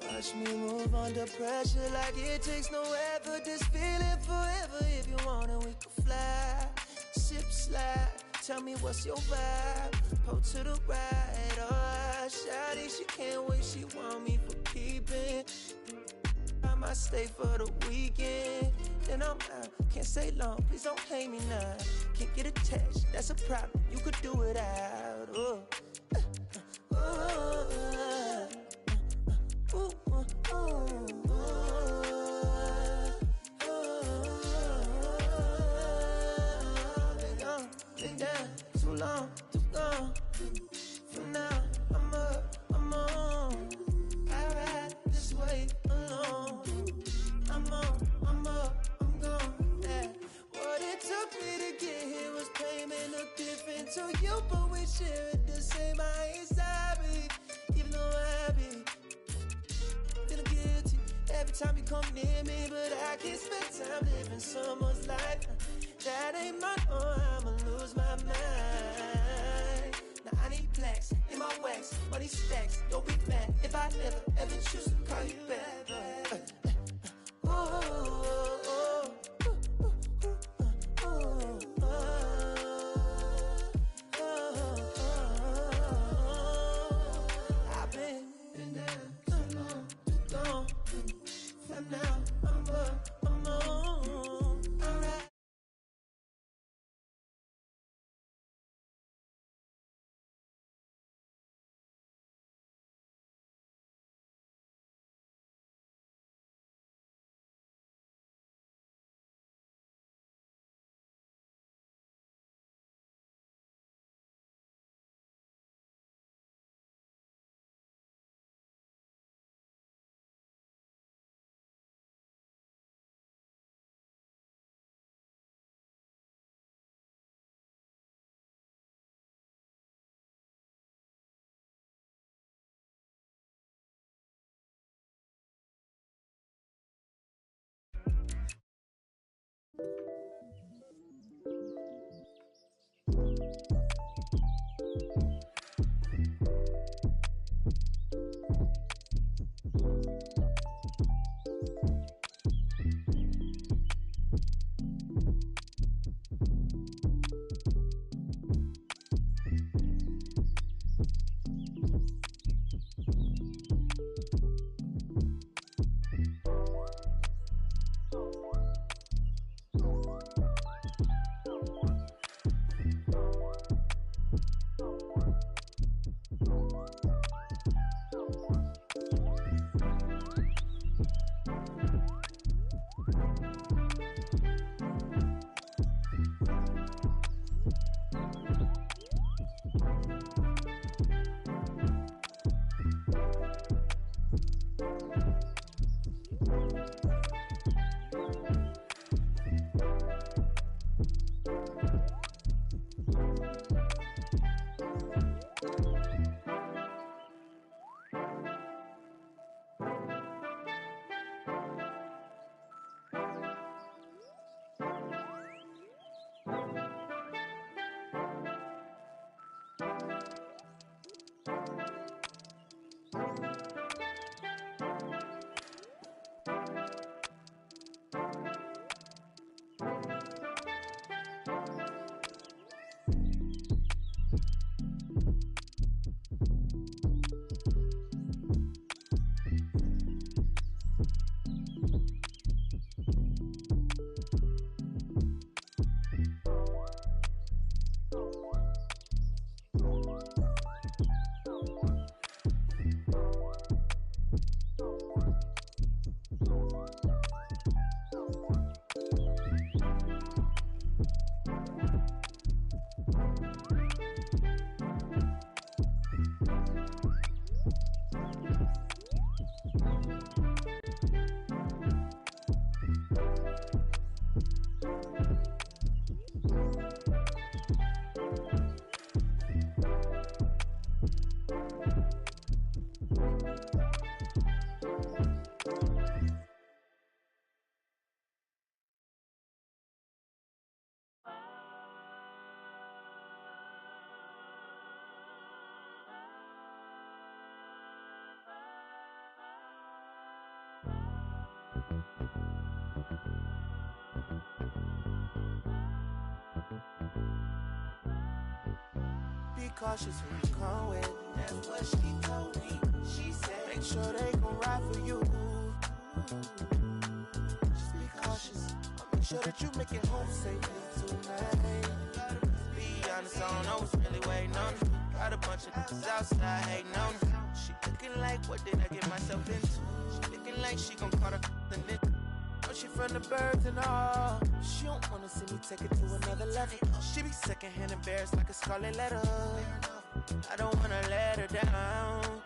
Watch me move under pressure like it takes no effort. This feeling forever. If you want it, we can fly. Sip slide. Tell me what's your vibe. Pull to the right. Oh, shawty, she can't wait. She want me for keeping. I might stay for the weekend. Then I'm out. Can't stay long. Please don't hate me now. Can't get attached. That's a problem. You could do it out. Oh. Been down too long, too gone. For now, I'm up, I'm on. I ride this way alone. I'm on, I'm up, I'm gone. Yeah. What it took me to get here was pain, may look different to you, but we share it the same. I ain't sorry, even though I be feeling guilty every time you come near me, but I can't spend time living someone's life. That ain't my own, I'ma lose my mind. Now I need plaques in my wax, money stacks. Don't be mad if I never ever choose to call you back. I've been down too long, too gone. For now, I'm up, I'm on. Alright. Be cautious who you come with. That's what she told me. She said, make sure they gon' ride for you. Just be cautious. I'll make sure that you make it home safely tonight. Be honest, I don't know what's really waiting on you. Got a bunch of niggas outside hating on you. She looking like, what did I get myself into? She looking like she gon' call her the nigga. Oh, she from the birds and all. She don't wanna see me take it to another level. She be secondhand embarrassed like a scarlet letter. I don't wanna let her down.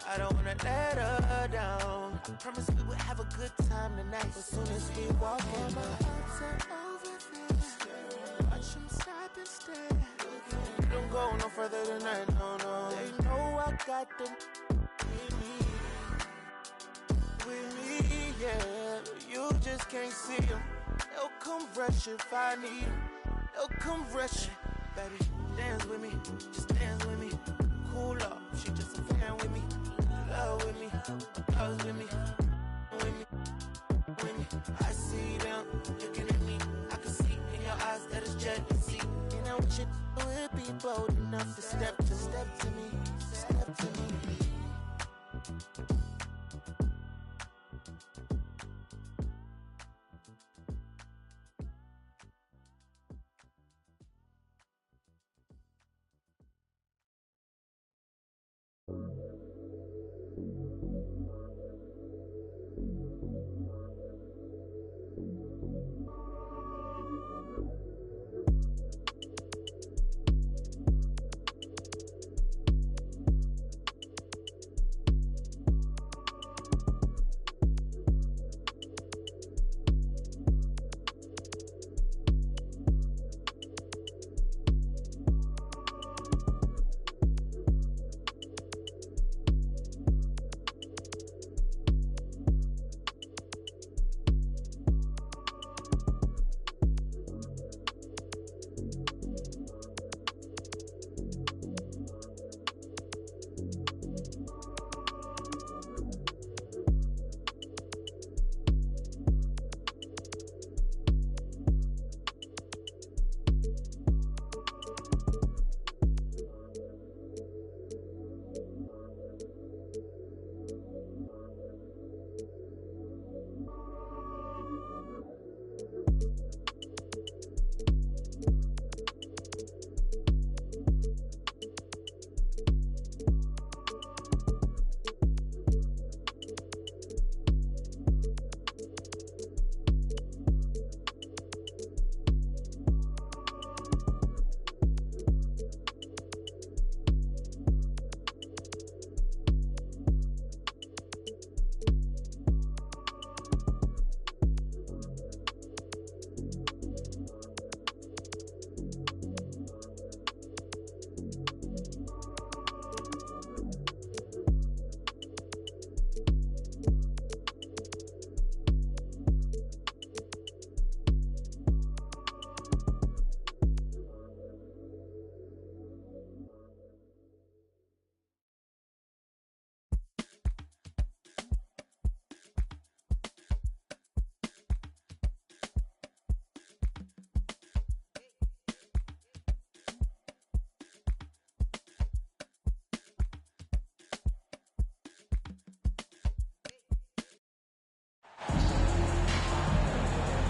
I don't wanna let her down. I promise we would have a good time tonight. As soon as we walk in, my arms are over there. Watch them stop and stare. Don't go no further than that, no, no. They know I got them with me, yeah. You just can't see them. They'll come rush if I need them. They'll come rush. Baby, dance with me, just dance with me. Cool up, she just a fan with me. Love with me, loves with me. With me, with me. I see them looking at me. I can see in your eyes that it's jealousy. And I wish you would be bold enough to step to me, step to me.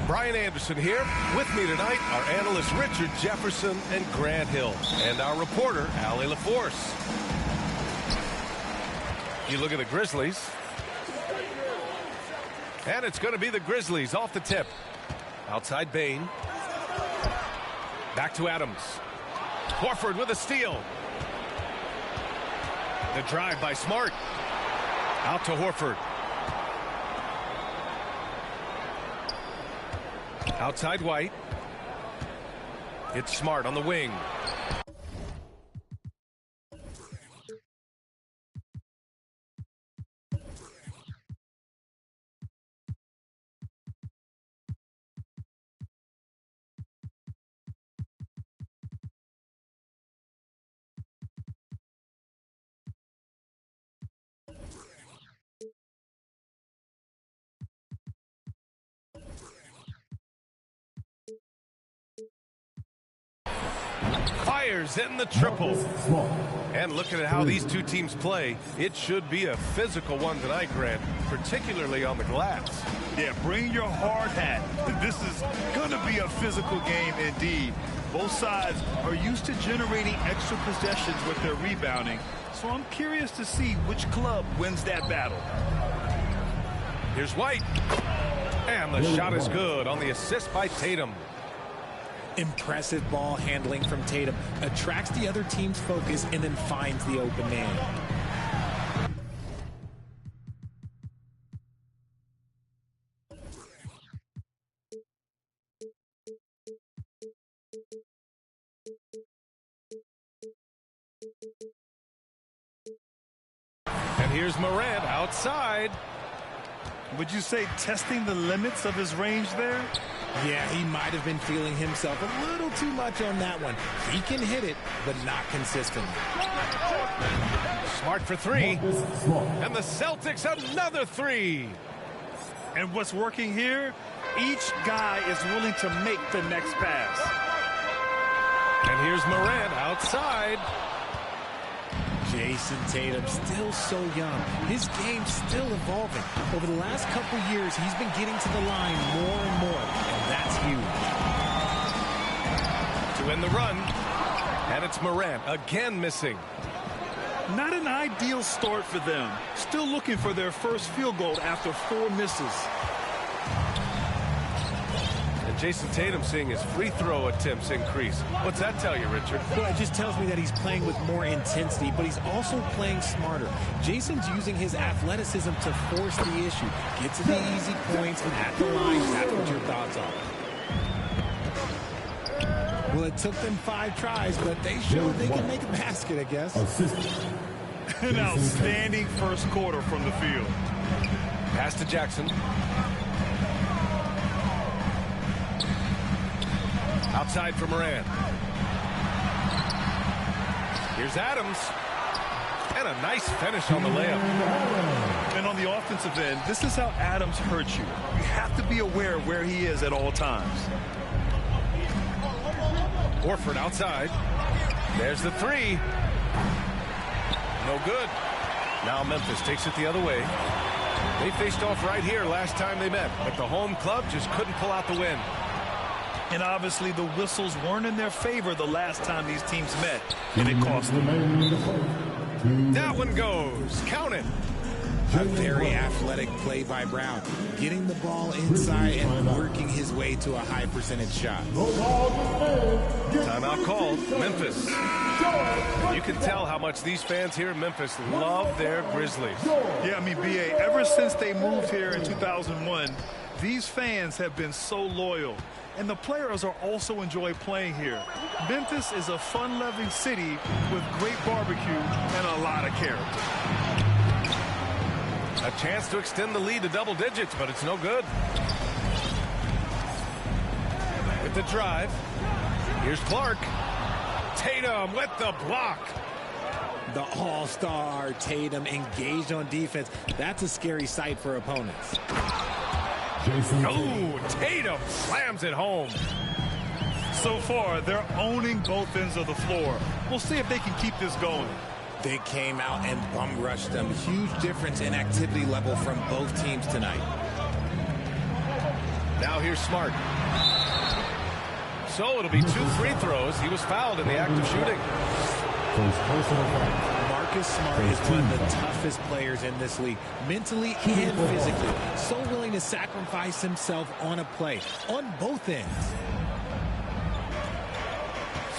Brian Anderson here. With me tonight are analysts Richard Jefferson and Grant Hill, and our reporter, Allie LaForce. You look at the Grizzlies. And it's going to be the Grizzlies off the tip. Outside Bane. Back to Adams. Horford with a steal. The drive by Smart. Out to Horford. Outside White. It's Smart on the wing. Fires in the triple. And looking at how these two teams play, it should be a physical one tonight, Grant, particularly on the glass. Yeah, bring your hard hat. This is going to be a physical game indeed. Both sides are used to generating extra possessions with their rebounding, so I'm curious to see which club wins that battle. Here's White. And the shot is good on the assist by Tatum. Impressive ball handling from Tatum. Attracts the other team's focus and then finds the open man. And here's Morant outside. Would you say testing the limits of his range there? Yeah, he might have been feeling himself a little too much on that one. He can hit it, but not consistently. Smart for three. And the Celtics another three. And what's working here? Each guy is willing to make the next pass. And here's Morant outside. Jason Tatum, still so young. His game's still evolving. Over the last couple years, he's been getting to the line more and more, and that's huge. To end the run, and it's Morant again missing. Not an ideal start for them. Still looking for their first field goal after 4 misses. And Jason Tatum seeing his free throw attempts increase. What's that tell you, Richard? Well, it just tells me that he's playing with more intensity, but he's also playing smarter. Jason's using his athleticism to force the issue. Get to the easy points and at the line. That's what your thoughts are. Well, it took them 5 tries, but they showed they can make a basket, I guess. An outstanding first quarter from the field. Pass to Jackson. Outside for Morant. Here's Adams. And a nice finish on the layup. And on the offensive end, this is how Adams hurts you. You have to be aware of where he is at all times. Horford outside. There's the three. No good. Now Memphis takes it the other way. They faced off right here last time they met, but the home club just couldn't pull out the win. And obviously the whistles weren't in their favor the last time these teams met, and it cost them. That one goes. Count it. A very athletic play by Brown, getting the ball inside and working his way to a high percentage shot. Timeout called. Memphis. You can tell how much these fans here in Memphis love their Grizzlies. Yeah, I mean, B.A., ever since they moved here in 2001, these fans have been so loyal. And the players are also enjoy playing here. Memphis is a fun-loving city with great barbecue and a lot of character. A chance to extend the lead to double digits, but it's no good. With the drive, here's Clark. Tatum with the block. The all-star Tatum engaged on defense. That's a scary sight for opponents. Oh, Tatum slams it home. So far, they're owning both ends of the floor. We'll see if they can keep this going. They came out and bum rushed them. Huge difference in activity level from both teams tonight. Now here's Smart. So it'll be 2 free throws. He was fouled in the act of shooting. Mark Marcus Smart is one of the toughest players in this league, mentally and physically. So willing to sacrifice himself on a play, on both ends.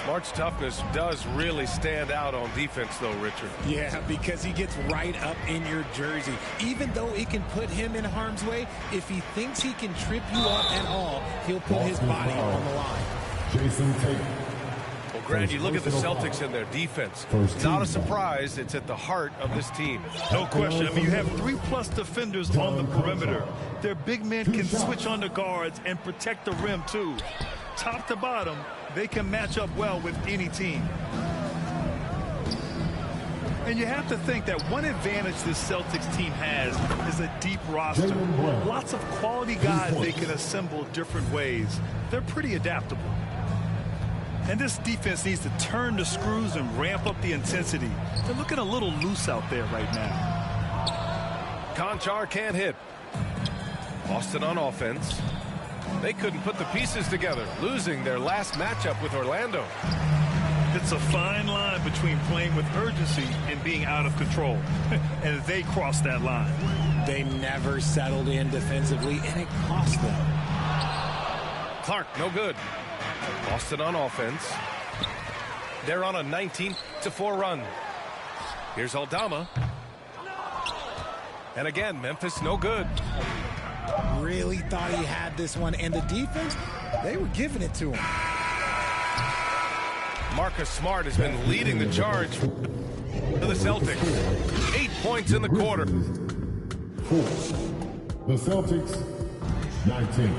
Smart's toughness does really stand out on defense, though, Richard. Yeah, because he gets right up in your jersey. Even though it can put him in harm's way, if he thinks he can trip you up at all, he'll put his body on the line. Jason Tatum. Well, Grant, you look at the Celtics and their defense. It's not a surprise. It's at the heart of this team. No question. I mean, you have 3+ defenders on the perimeter. Their big men can switch on the guards and protect the rim, too. Top to bottom, they can match up well with any team. And you have to think that one advantage this Celtics team has is a deep roster. Lots of quality guys they can assemble different ways. They're pretty adaptable. And this defense needs to turn the screws and ramp up the intensity. They're looking a little loose out there right now. Conchar can't hit. Boston on offense. They couldn't put the pieces together, losing their last matchup with Orlando. It's a fine line between playing with urgency and being out of control. And they crossed that line. They never settled in defensively, and it cost them. Clark, no good. Boston on offense. They're on a 19-4 run. Here's Aldama. And again, Memphis, no good. Really thought he had this one, and the defense, they were giving it to him. Marcus Smart has been leading the charge for the Celtics. 8 points in the quarter. 4. The Celtics, 19.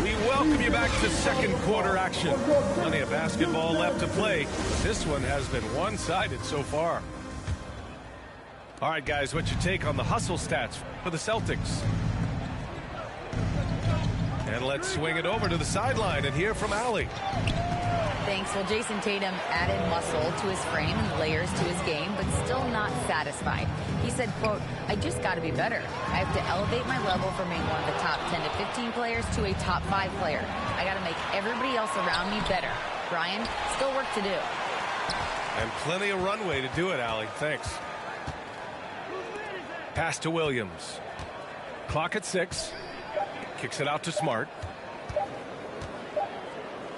We welcome you back to second quarter action. Plenty of basketball left to play. This one has been one-sided so far. All right, guys, what's your take on the hustle stats for the Celtics? And let's swing it over to the sideline and hear from Allie. Thanks. Well, Jason Tatum added muscle to his frame and layers to his game, but still not satisfied. He said, quote, "I just got to be better. I have to elevate my level from being one of the top 10 to 15 players to a top 5 player. I got to make everybody else around me better. Brian, still work to do." And plenty of runway to do it, Allie. Thanks. Pass to Williams. Clock at 6. Kicks it out to Smart.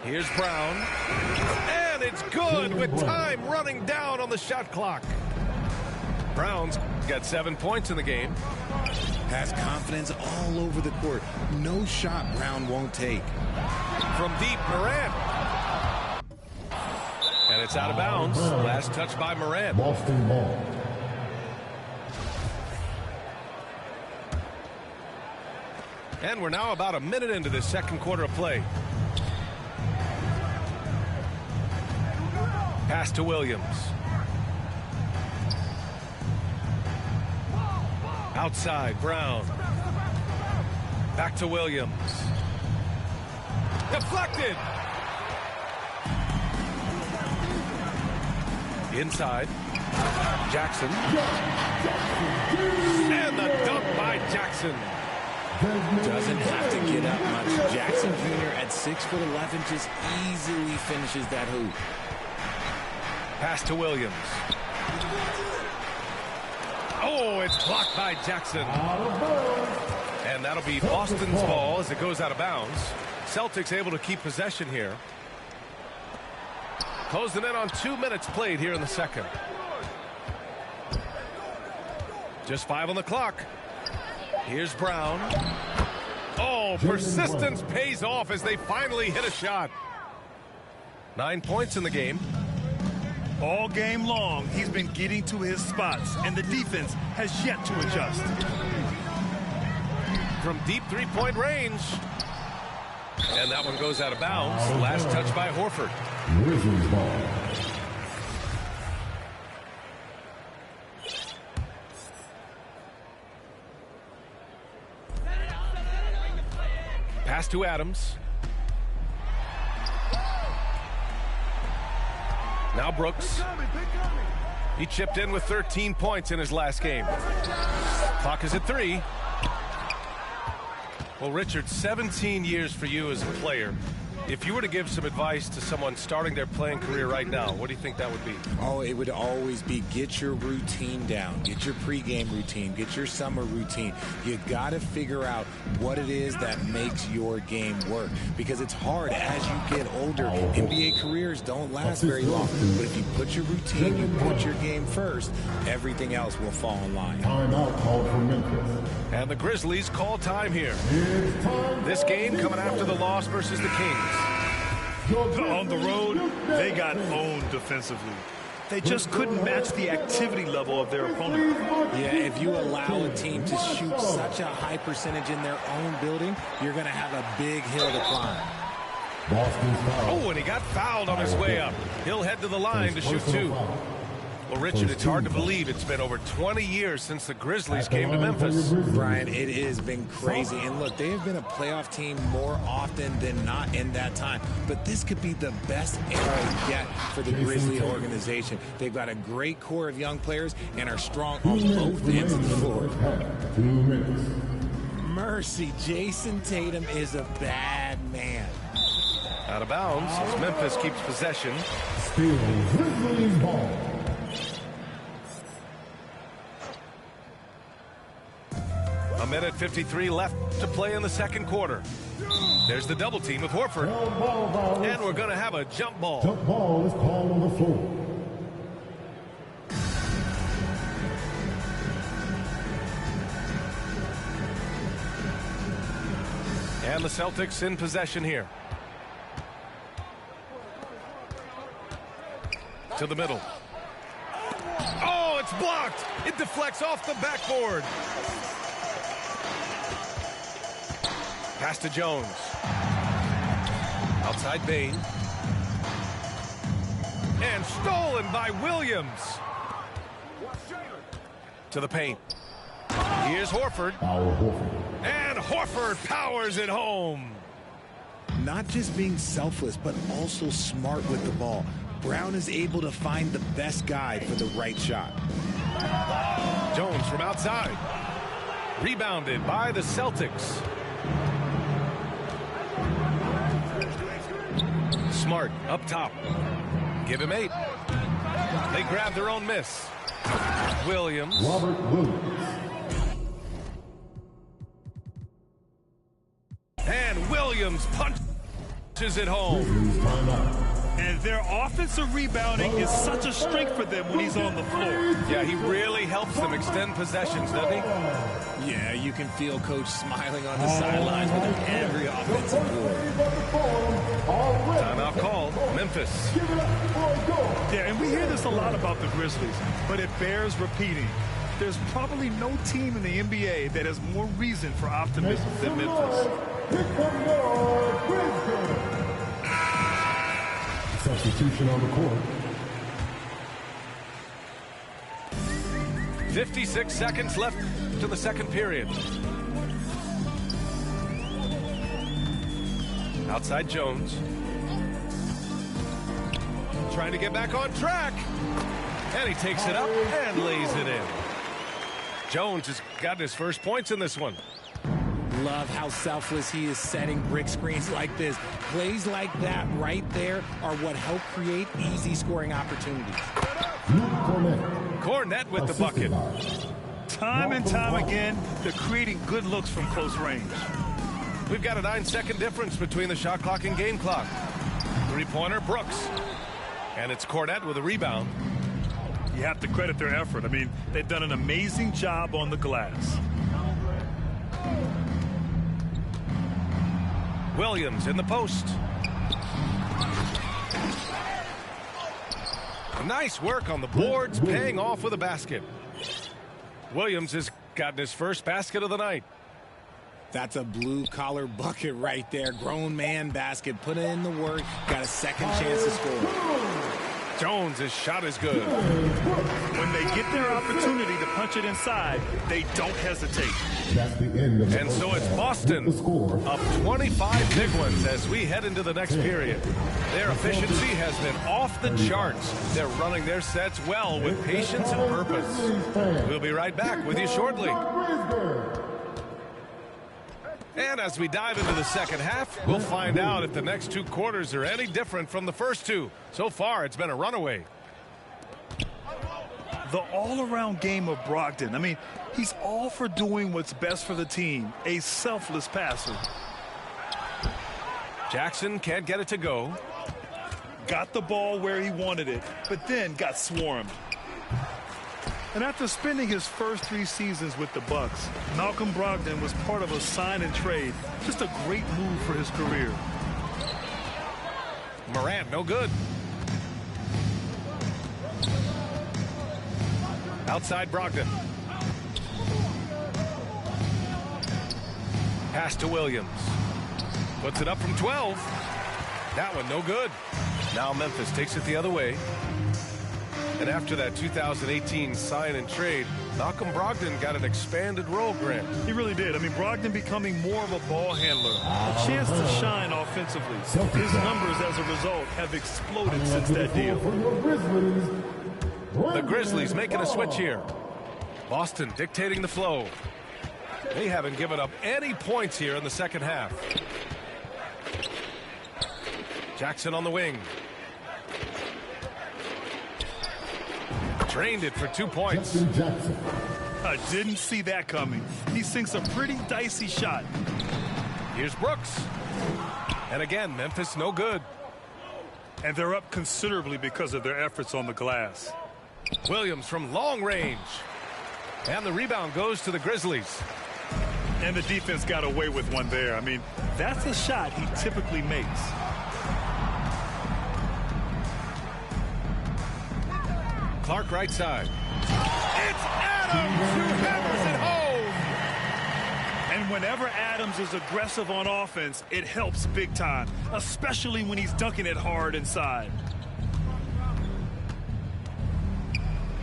Here's Brown. And it's good with time running down on the shot clock. Brown's got 7 points in the game. Has confidence all over the court. No shot Brown won't take. From deep, Morant. And it's out of bounds. Last touch by Morant. Boston ball. And we're now about a minute into this second quarter of play. Pass to Williams. Outside, Brown. Back to Williams. Deflected. Inside. Jackson. And the dunk by Jackson. Doesn't have to get up much. Jackson Jr. at 6'11" just easily finishes that hoop. Pass to Williams. Oh, it's blocked by Jackson. And that'll be Boston's ball as it goes out of bounds. Celtics able to keep possession here. Closing in on 2 minutes played here in the second. Just 5 on the clock. Here's Brown. Oh, persistence pays off as they finally hit a shot. 9 points in the game. All game long, he's been getting to his spots, and the defense has yet to adjust. From deep three-point range. And that one goes out of bounds. Last touch by Horford. Wizards ball. Pass to Adams. Now Brooks. He chipped in with 13 points in his last game. Clock is at 3. Well, Richard, 17 years for you as a player. If you were to give some advice to someone starting their playing career right now, what do you think that would be? Oh, it would always be get your routine down. Get your pregame routine. Get your summer routine. You got to figure out what it is that makes your game work, because it's hard as you get older. NBA careers don't last very long. But if you put your routine, you put your game first, everything else will fall in line. Timeout called for Memphis. And the Grizzlies call time here. This game coming after the loss versus the Kings. On the road, they got owned defensively. They just couldn't match the activity level of their opponent. Yeah, if you allow a team to shoot such a high percentage in their own building, you're going to have a big hill to climb. Boston's foul. Oh, and he got fouled on his way up. He'll head to the line to shoot two. Well, Richard, it's hard to believe it's been over 20 years since the Grizzlies came to Memphis. Brian, it has been crazy. And look, they have been a playoff team more often than not in that time. But this could be the best era yet for the Grizzly organization. They've got a great core of young players and are strong on both ends of the floor. 2 minutes. Mercy, Jason Tatum is a bad man. Out of bounds as Memphis keeps possession. Still Grizzlies ball. A minute 53 left to play in the second quarter. There's the double team with Horford. And we're going to have a jump ball. Jump ball is called on the floor. And the Celtics in possession here. To the middle. Oh, it's blocked. It deflects off the backboard. Pass to Jones. Outside Bain. And stolen by Williams. To the paint. Here's Horford. And Horford powers it home. Not just being selfless, but also smart with the ball. Brown is able to find the best guy for the right shot. Jones from outside. Rebounded by the Celtics. Smart up top. Give him 8. They grab their own miss. Williams. Robert Williams. And Williams punches it home. Grizzlies timeout. And their offensive rebounding is such a strength for them when he's on the floor. Yeah, he really helps them extend possessions, doesn't he? Yeah, you can feel Coach smiling on the sidelines with every offensive board. Timeout called. Memphis. Yeah, and we hear this a lot about the Grizzlies, but it bears repeating. There's probably no team in the NBA that has more reason for optimism than Memphis. Substitution on the court. 56 seconds left to the second period. Outside Jones. Trying to get back on track. And he takes it up and lays it in. Jones has got his first points in this one. Love how selfless he is setting brick screens like this. Plays like that right there are what help create easy scoring opportunities. Cornette with the bucket. Time and time again, they're creating good looks from close range. We've got a 9-second difference between the shot clock and game clock. Three-pointer, Brooks. And it's Cornette with a rebound. You have to credit their effort. I mean, they've done an amazing job on the glass. Williams in the post. Nice work on the boards, paying off with a basket. Williams has gotten his first basket of the night. That's a blue-collar bucket right there. Grown man basket. Put in the work. Got a second chance to score. Jones' his shot is good. When they get their opportunity to punch it inside, they don't hesitate. That's the end of the And so it's Boston up 25 big ones as we head into the next period. Their efficiency has been off the charts. They're running their sets well with patience and purpose. We'll be right back with you shortly. And as we dive into the second half, we'll find out if the next 2 quarters are any different from the first 2. So far, it's been a runaway. The all-around game of Brogdon. I mean, he's all for doing what's best for the team. A selfless passer. Jackson can't get it to go. Got the ball where he wanted it, but then got swarmed. And after spending his first 3 seasons with the Bucks, Malcolm Brogdon was part of a sign and trade. Just a great move for his career. Morant, no good. Outside Brogdon. Pass to Williams. Puts it up from 12. That one no good. Now Memphis takes it the other way. And after that 2018 sign and trade, Malcolm Brogdon got an expanded role, Grant. He really did. I mean, Brogdon becoming more of a ball handler, a chance to shine offensively. His numbers as a result have exploded since that deal. The Grizzlies making a switch here. Boston dictating the flow. They haven't given up any points here in the second half. Jackson on the wing. Drained it for 2 points. I didn't see that coming. He sinks a pretty dicey shot. Here's Brooks. And again, Memphis no good. And they're up considerably because of their efforts on the glass. Williams from long range. And the rebound goes to the Grizzlies. And the defense got away with one there. I mean, that's a shot he typically makes. Clark right side. It's Adams who hammers it home. And whenever Adams is aggressive on offense, it helps big time, especially when he's dunking it hard inside.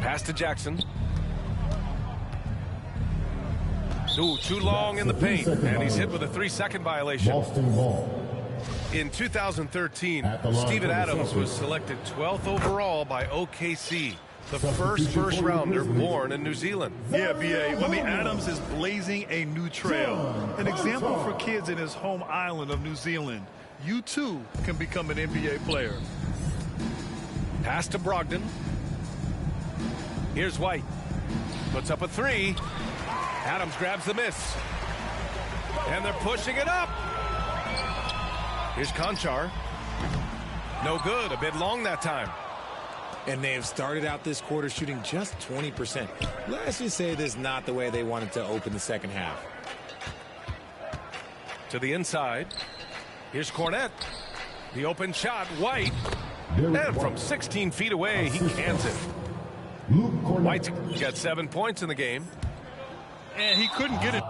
Pass to Jackson. Ooh, too long in the paint, and he's hit with a 3-second violation. In 2013, Steven Adams was selected 12th overall by OKC, the first rounder born in New Zealand. Yeah, B.A. I mean, Adams is blazing a new trail. An example for kids in his home island of New Zealand. You, too, can become an NBA player. Pass to Brogdon. Here's White. Puts up a 3. Adams grabs the miss. And they're pushing it up. Here's Conchar. No good. A bit long that time. And they have started out this quarter shooting just 20%. Let's just say this is not the way they wanted to open the second half. To the inside. Here's Cornette. The open shot. White. And from 16 feet away, he cans it. White's got 7 points in the game. And he couldn't get it.